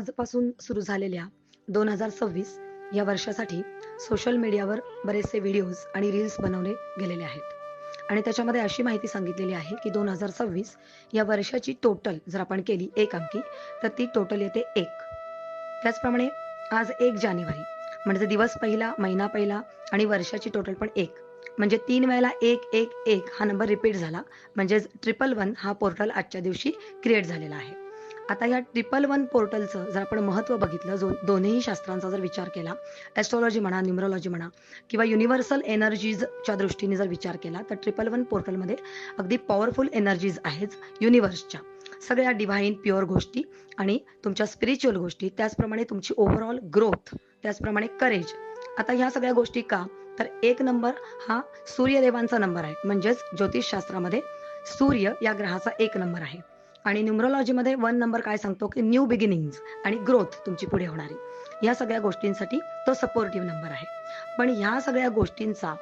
आजपासून सुरू झालेल्या 2026 या वर्षासाठी सोशल मीडियावर बरेचसे व्हिडिओज आणि रील्स बनवले गेलेले आहेत आणि त्याच्यामध्ये अशी माहिती सांगितलेली आहे की 2026 या वर्षाची टोटल जर आपण केली एक अंकी तर ती टोटल येते 1. त्याचप्रमाणे आज 1 जानेवारी म्हणजे दिवस पहिला, महिना पहिला आणि वर्षाची टोटल पण 1. म्हणजे 3 वेळेला 111 हा नंबर रिपीट झाला. म्हणजेच 111 हा पोर्टल आजच्या दिवशी क्रिएट झालेला आहे. आता या 111 पोर्टलचं जर आपण महत्त्व बघितलं, जो दोन्ही शास्त्रांचा जर विचार केला, ॲस्ट्रोलॉजी म्हणा, न्यूमरोलॉजी म्हणा किंवा युनिव्हर्सल एनर्जीजच्या दृष्टीने जर विचार केला, तर 111 पोर्टलमध्ये अगदी पॉवरफुल एनर्जीज आहेत युनिव्हर्सच्या. सगळ्या डिव्हाइन प्युअर गोष्टी आणि तुमच्या स्पिरिच्युअल गोष्टी, त्याचप्रमाणे तुमची ओव्हरऑल ग्रोथ, त्याचप्रमाणे करेज. आता ह्या सगळ्या गोष्टी का? तर 1 नंबर हा सूर्यदेवांचा नंबर आहे. म्हणजेच ज्योतिषशास्त्रामध्ये सूर्य या ग्रहाचा 1 नंबर आहे. आणि न्यूमरोलॉजीमध्ये 1 नंबर काय सांगतो की न्यू बिगिनिंग्ज आणि ग्रोथ तुमची पुढे होणारी. या सगळ्या गोष्टींसाठी तो सपोर्टिव्ह नंबर आहे. पण ह्या सगळ्या गोष्टींचा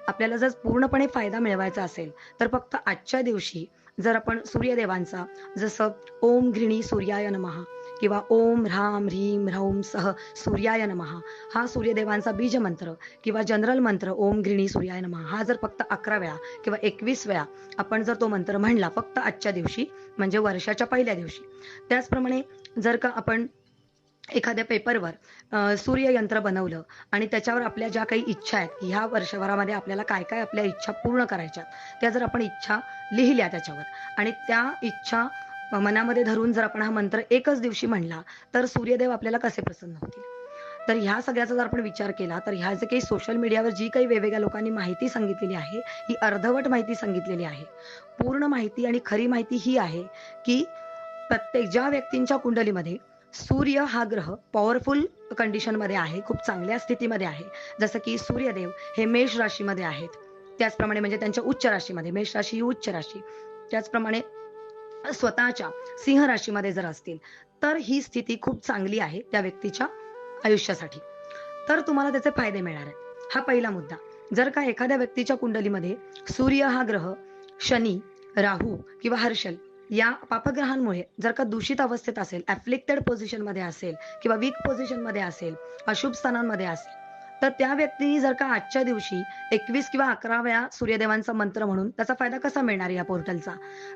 आपल्याला जर पूर्णपणे फायदा मिळवायचा असेल तर फक्त आजच्या दिवशी जर आपण सूर्यदेवांचा, जसं ओम घृणी सूर्याय नमः किंवा ओम ह्राम ह्रीम ह्रौम सह सूर्याय नमः, हा सूर्यदेवांचा बीज मंत्र किंवा जनरल मंत्र ओम घृणी सूर्याय नमः, हा जर फक्त 11 वेळा किंवा 21 वेळा आपण जर तो मंत्र म्हणला फक्त आजच्या दिवशी, म्हणजे वर्षाच्या पहिल्या दिवशी. त्याचप्रमाणे जर का आपण एखाद्या पेपरवर सूर्ययंत्र बनवलं आणि त्याच्यावर आपल्या ज्या काही इच्छा आहेत की ह्या वर्षभरामध्ये आपल्याला काय काय आपल्या इच्छा पूर्ण करायच्या, त्या जर आपण इच्छा लिहिल्या त्याच्यावर आणि त्या इच्छा मनामध्ये धरून जर आपण हा मंत्र एकच दिवशी म्हणला, तर सूर्यदेव आपल्याला कसे प्रसन्न होतील. तर ह्या सगळ्याचा जर आपण विचार केला तर ह्या जे काही सोशल मीडियावर जी काही वेगवेगळ्या लोकांनी माहिती सांगितलेली आहे, ही अर्धवट माहिती सांगितलेली आहे. पूर्ण माहिती आणि खरी माहिती ही आहे की प्रत्येक ज्या व्यक्तींच्या कुंडलीमध्ये सूर्य हा ग्रह पॉवरफुल कंडिशनमध्ये आहे, खूप चांगल्या स्थितीमध्ये आहे, जसं की सूर्यदेव हे मेष राशीमध्ये आहेत, त्याचप्रमाणे म्हणजे त्यांच्या उच्च राशीमध्ये, मेष राशी ही उच्च राशी, त्याचप्रमाणे स्वतःच्या सिंह राशीमध्ये जर असतील तर ही स्थिती खूप चांगली आहे त्या व्यक्तीच्या आयुष्यासाठी. तर तुम्हाला त्याचे फायदे मिळणार आहेत. हा पहिला मुद्दा. जर का एखाद्या व्यक्तीच्या कुंडलीमध्ये सूर्य हा ग्रह शनी, राहू किंवा हर्षल या पापग्रहांमुळे जर का दूषित अवस्थेत असेल, ॲफ्लिक्टेड पोझिशनमध्ये असेल किंवा वीक पोझिशनमध्ये असेल, अशुभ स्थानांमध्ये असेल, तर त्या व्यक्तीने जर का आजच्या दिवशी 21 किंवा 11 वेळा सूर्यदेवांचा मंत्र म्हणून त्याचा फायदा कसा मिळणार या पोर्टलचा?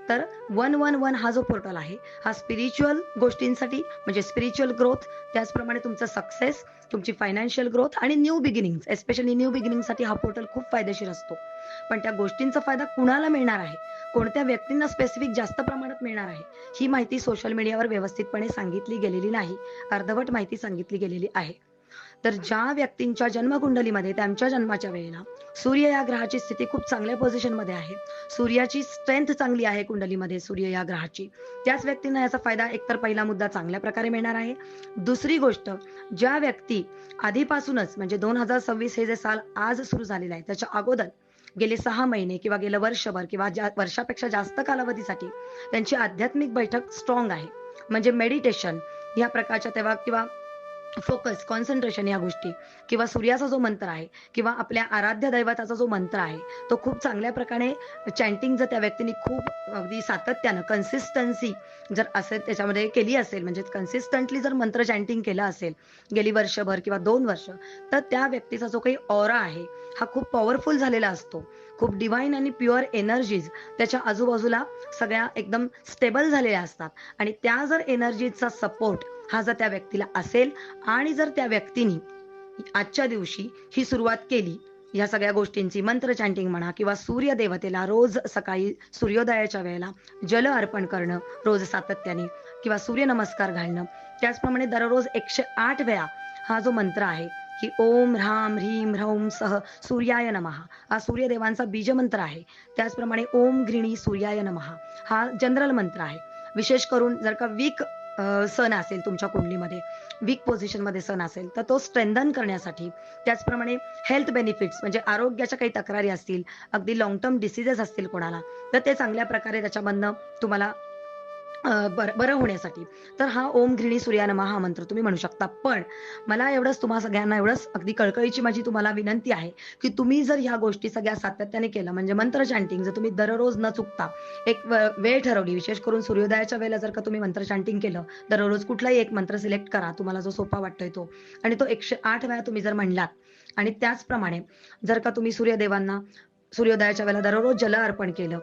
तर 111 हा जो पोर्टल आहे, हा स्पिरिच्युअल गोष्टींसाठी म्हणजे स्पिरिच्युअल ग्रोथ, त्याचप्रमाणे तुमचं सक्सेस, तुमची फायनान्शियल ग्रोथ आणि न्यू बिगिनिंग, एस्पेशली न्यू बिगिनिंगसाठी हा पोर्टल खूप फायदेशीर असतो. पण त्या गोष्टींचा फायदा कुणाला मिळणार आहे, कोणत्या व्यक्तींना स्पेसिफिक जास्त प्रमाणात मिळणार आहे, ही माहिती सोशल मीडियावर व्यवस्थितपणे सांगितली गेलेली नाही. अर्धवट माहिती सांगितली गेलेली आहे. तर ज्या व्यक्तींच्या जन्मकुंडलीमध्ये त्यांच्या जन्माच्या वेळेला सूर्य या ग्रहाची स्थिती खूप चांगल्या पोझिशनमध्ये आहे, सूर्याची स्ट्रेंथ चांगली आहे कुंडलीमध्ये सूर्य या ग्रहाची, त्याच व्यक्तींना याचा फायदा एकतर पहिला मुद्दा चांगल्या प्रकारे मिळणार आहे. दुसरी गोष्ट, ज्या व्यक्ती आधीपासूनच म्हणजे 2026 हे जे साल आज सुरू झालेलं आहे त्याच्या अगोदर गेले 6 महिने किंवा गेलं वर्षभर किंवा वर्षापेक्षा जास्त कालावधीसाठी त्यांची आध्यात्मिक बैठक स्ट्रॉंग आहे, म्हणजे मेडिटेशन या प्रकारच्या तेव्हा किंवा फोकस, कॉन्सन्ट्रेशन या गोष्टी किंवा सूर्याचा जो मंत्र आहे किंवा आपल्या आराध्य दैवताचा जो मंत्र आहे, तो खूप चांगल्या प्रकारे चॅन्टिंग जर त्या व्यक्तीने खूप अगदी सातत्यानं कन्सिस्टन्सी जर असेल त्याच्यामध्ये केली असेल, म्हणजे कन्सिस्टंटली जर मंत्र चॅन्टिंग केलं असेल गेली वर्षभर किंवा 2 वर्ष, तर त्या व्यक्तीचा जो काही ऑरा आहे हा खूप पॉवरफुल झालेला असतो. खूप डिव्हाइन आणि प्युअर एनर्जीज त्याच्या आजूबाजूला सगळ्या एकदम स्टेबल झालेल्या असतात आणि त्या जर एनर्जीचा सपोर्ट हा जर त्या व्यक्तीला असेल आणि जर त्या व्यक्तीने आजच्या दिवशी ही सुरुवात केली या सगळ्या गोष्टींची, मंत्र चॅन्टिंग म्हणा किंवा सूर्य देवतेला रोज सकाळी सूर्योदयाच्या वेळेला जल अर्पण करणं रोज सातत्याने किंवा सूर्य नमस्कार घालणं, त्याचप्रमाणे दररोज 108 वेळा हा जो मंत्र आहे की ओम ह्राम ह्रीम ह्रौम सह सूर्याय नमः, हा सूर्यदेवांचा बीज मंत्र आहे. त्याचप्रमाणे ओम घृणी सूर्याय नमः हा जनरल मंत्र आहे. विशेष करून जर का वीक सण असेल तुमच्या कुंडलीमध्ये, वीक पोझिशनमध्ये सण असेल, तर तो स्ट्रेंथन करण्यासाठी, त्याचप्रमाणे हेल्थ बेनिफिट्स म्हणजे आरोग्याच्या काही तक्रारी असतील, अगदी लॉंग टर्म डिसीजेस असतील कोणाला, तर ते चांगल्या प्रकारे त्याच्यामधनं तुम्हाला बरं होण्यासाठी. तर हा ओम गृह्णी सूर्याय नमः हा मंत्र तुम्ही म्हणू शकता. पण मला एवढंच तुम्हा सगळ्यांना एवढंच अगदी कळकळीची माझी तुम्हाला विनंती आहे, की तुम्ही जर ह्या गोष्टी सगळ्या सातत्याने केलं म्हणजे मंत्र चॅन्टिंग जर तुम्ही दररोज न चुकता एक वेळ ठरवली, विशेष करून सूर्योदयाच्या वेळेला जर का तुम्ही मंत्र चॅन्टिंग केलं, दररोज कुठलाही एक मंत्र सिलेक्ट करा, तुम्हाला जो सोपा वाटतोय तो आणि तो 108 वेळा तुम्ही जर म्हणलात आणि त्याचप्रमाणे जर का तुम्ही सूर्यदेवांना सूर्योदयाच्या वेळेला दररोज जल अर्पण केलं.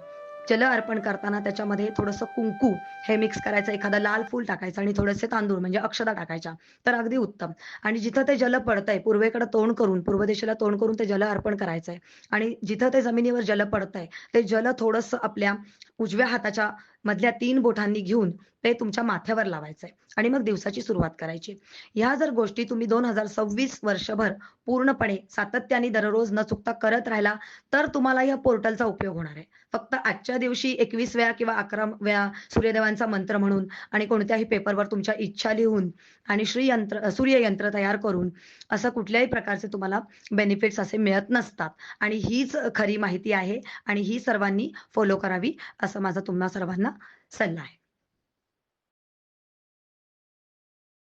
जल अर्पण करताना त्याच्यामध्ये थोडंसं कुंकू हे मिक्स करायचं, एखादं लाल फूल टाकायचं आणि थोडेसे तांदूळ म्हणजे अक्षता टाकायच्या, तर अगदी उत्तम. आणि जिथं ते जल पडतंय पूर्वेकडे तोंड करून, पूर्व दिशेला तोंड करून ते जल अर्पण करायचंय आणि जिथं ते जमिनीवर जल पडतंय, ते जल थोडंसं आपल्या उजव्या हाताच्या मधल्या 3 बोटांनी घेऊन ते तुमच्या माथ्यावर लावायचंय आणि मग दिवसाची सुरुवात करायची. ह्या जर गोष्टी तुम्ही 2026 वर्षभर पूर्णपणे सातत्याने दररोज न चुकता करत राहिला, तर तुम्हाला या पोर्टलचा उपयोग होणार आहे. फक्त आजच्या दिवशी 21 वेळा किंवा 11 वेळा सूर्यदेवांचा मंत्र म्हणून आणि कोणत्याही पेपरवर तुमच्या इच्छा लिहून आणि सूर्ययंत्र तयार करून असं कुठल्याही प्रकारचे तुम्हाला बेनिफिट्स असे मिळत नसतात आणि हीच खरी माहिती आहे आणि ही सर्वांनी फॉलो करावी असं माझा तुम्हा सर्वांना सल्ला आहे.